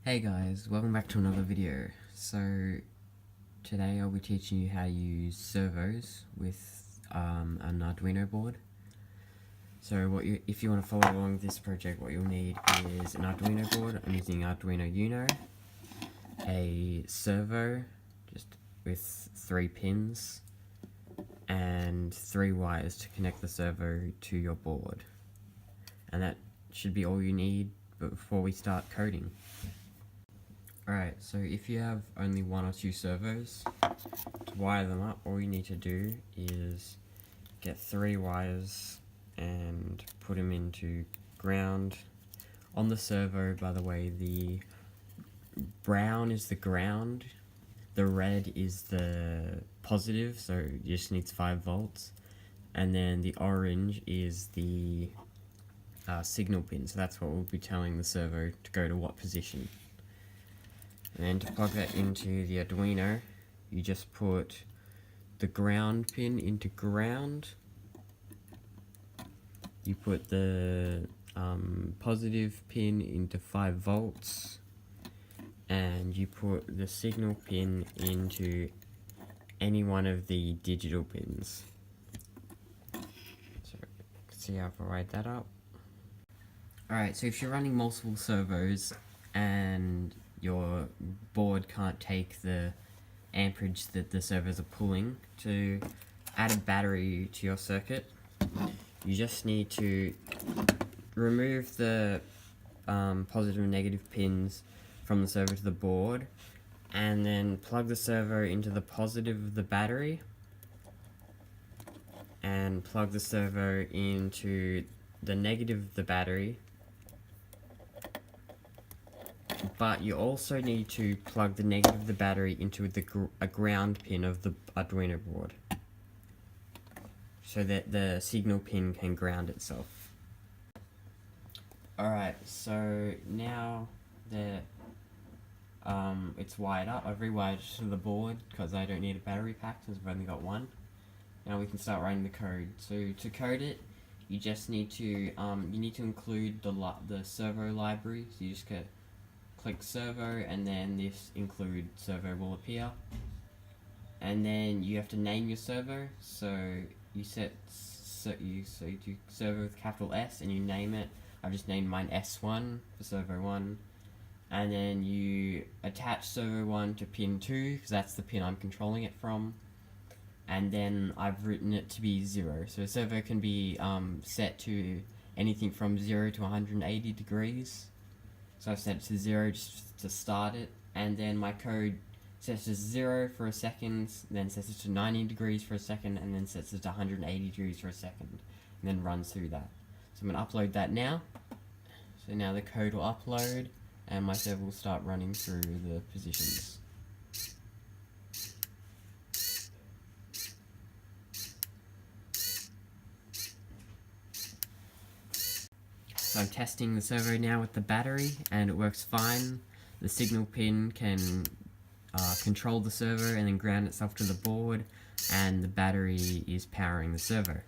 Hey guys, welcome back to another video. So today I'll be teaching you how to use servos with an Arduino board. So if you want to follow along with this project, what you'll need is an Arduino board. I'm using Arduino Uno, a servo just with 3 pins, and 3 wires to connect the servo to your board. And that should be all you need before we start coding. Alright, so if you have only 1 or 2 servos, to wire them up, all you need to do is get 3 wires and put them into ground. On the servo, by the way, the brown is the ground, the red is the positive, so it just needs 5 volts, and then the orange is the signal pin, so that's what we'll be telling the servo to go to what position. And to plug that into the Arduino, you just put the ground pin into ground, you put the positive pin into 5 volts, and you put the signal pin into any one of the digital pins. So you can see how I write that up. Alright, so if you're running multiple servos and your board can't take the amperage that the servos are pulling, to add a battery to your circuit, you just need to remove the positive and negative pins from the servo to the board, and then plug the servo into the positive of the battery, and plug the servo into the negative of the battery. But you also need to plug the negative of the battery into a ground pin of the Arduino board, so that the signal pin can ground itself. Alright, so now that it's wired up, I've rewired it to the board because I don't need a battery pack since I've only got 1. Now we can start writing the code. So to code it, you just need to include the servo library. So you just click servo, and then this include servo will appear, and then you have to name your servo. So you do servo with capital S and you name it. I've just named mine S1 for servo 1, and then you attach servo 1 to pin 2 because that's the pin I'm controlling it from, and then I've written it to be 0. So servo can be set to anything from 0 to 180 degrees. So I've set it to 0 just to start it, and then my code sets it to 0 for a second, then sets it to 90 degrees for a second, and then sets it to 180 degrees for a second, and then runs through that. So I'm going to upload that now. So now the code will upload, and my server will start running through the positions. So I'm testing the servo now with the battery, and it works fine. The signal pin can control the servo and then ground itself to the board, and the battery is powering the servo.